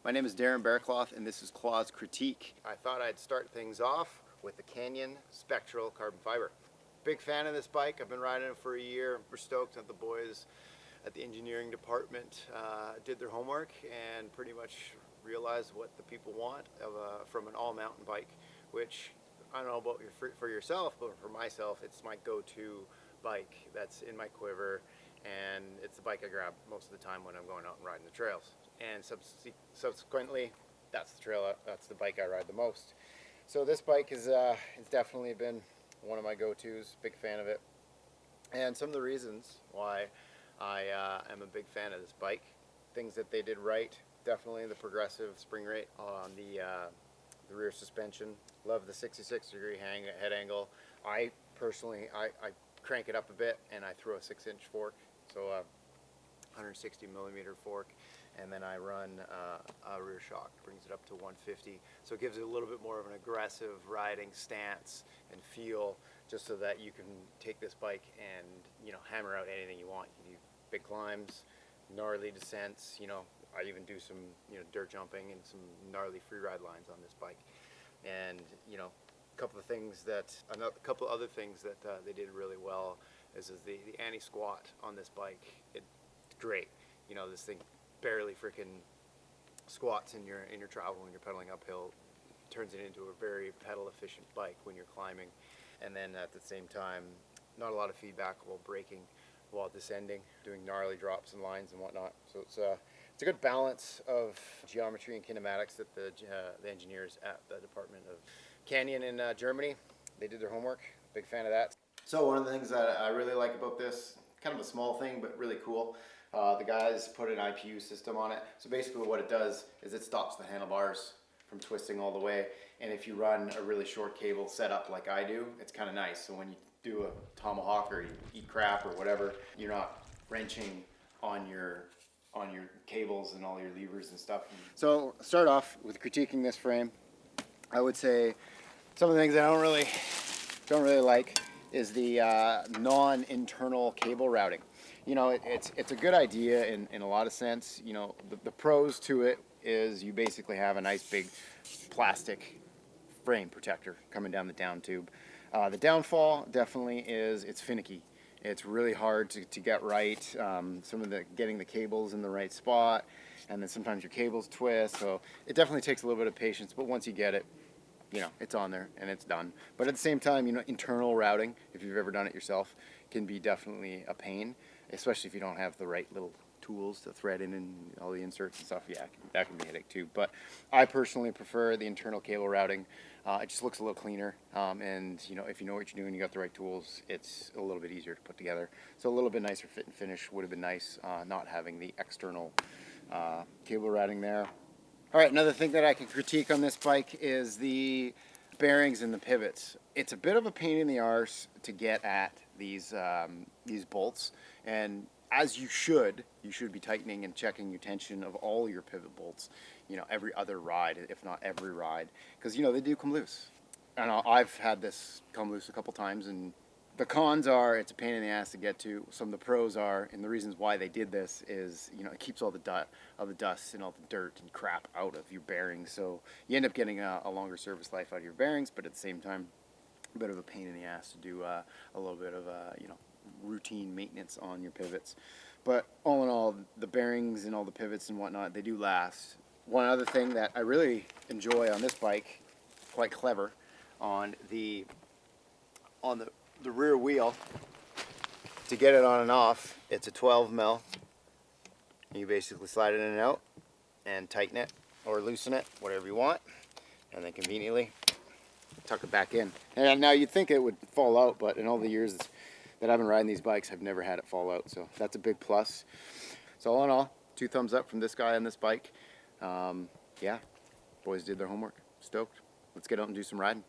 My name is Darren Bearcloth and this is Claw's Critique. I thought I'd start things off with the Canyon Spectral carbon fiber. Big fan of this bike. I've been riding it for a year. We're stoked that the boys at the engineering department did their homework and pretty much realized what the people want from an all-mountain bike, which I don't know about for yourself, but for myself, it's my go-to bike that's in my quiver, and it's the bike I grab most of the time when I'm going out and riding the trails. And subsequently, that's the bike I ride the most. So this bike is it's definitely been one of my go-tos. Big fan of it, and some of the reasons why I am a big fan of this bike. Things that they did right: definitely the progressive spring rate on the rear suspension. Love the 66-degree head angle. I personally I crank it up a bit and I throw a 6-inch fork, so a 160mm fork, and then I run a rear shock, brings it up to 150, so it gives it a little bit more of an aggressive riding stance and feel, just so that you can take this bike and, you know, hammer out anything you want. You do big climbs, gnarly descents, you know, I even do some, you know, dirt jumping and some gnarly free ride lines on this bike. And, you know, a couple other things that they did really well is the anti-squat on this bike. It's great. You know, this thing barely freaking squats in your travel when you're pedaling uphill. Turns it into a very pedal efficient bike when you're climbing, and then at the same time, not a lot of feedback while braking, while descending, doing gnarly drops and lines and whatnot. So it's a good balance of geometry and kinematics that the engineers at the Department of Canyon in Germany, they did their homework. Big fan of that. So one of the things that I really like about this, kind of a small thing but really cool, the guys put an IPU system on it. So basically what it does is it stops the handlebars from twisting all the way, and if you run a really short cable setup like I do, it's kind of nice. So when you do a tomahawk or you eat crap or whatever, you're not wrenching on your cables and all your levers and stuff. So start off with critiquing this frame. I would say some of the things I don't really like is the non-internal cable routing. You know, it's a good idea in a lot of sense. You know, the pros to it is you basically have a nice big plastic frame protector coming down the down tube. The downfall definitely is it's finicky. It's really hard to get right. Getting the cables in the right spot, and then sometimes your cables twist. So it definitely takes a little bit of patience, but once you get it, you know, it's on there and it's done. But at the same time, you know, internal routing, if you've ever done it yourself, can be definitely a pain, especially if you don't have the right little tools to thread in and all the inserts and stuff. Yeah, that can be a headache too. But I personally prefer the internal cable routing. It just looks a little cleaner, and you know, if you know what you're doing, you got the right tools, it's a little bit easier to put together. So a little bit nicer fit and finish would have been nice, not having the external cable routing there. All right, another thing that I can critique on this bike is the bearings and the pivots. It's a bit of a pain in the arse to get at these bolts, and as you should be tightening and checking your tension of all your pivot bolts, you know, every other ride, if not every ride, because, you know, they do come loose. And I've had this come loose a couple times, and the cons are it's a pain in the ass to get to. Some of the pros are, and the reasons why they did this is, you know, it keeps all the dust and all the dirt and crap out of your bearings, so you end up getting a longer service life out of your bearings, but at the same time, a bit of a pain in the ass to do a little bit of you know, routine maintenance on your pivots. But all in all, the bearings and all the pivots and whatnot, they do last. One other thing that I really enjoy on this bike, quite clever, on the rear wheel, to get it on and off, it's a 12 mil. You basically slide it in and out and tighten it or loosen it, whatever you want, and then conveniently tuck it back in. And now you'd think it would fall out, but in all the years that I've been riding these bikes, I've never had it fall out, so that's a big plus. So all in all, 2 thumbs up from this guy on this bike. Yeah, boys did their homework. Stoked. Let's get out and do some riding.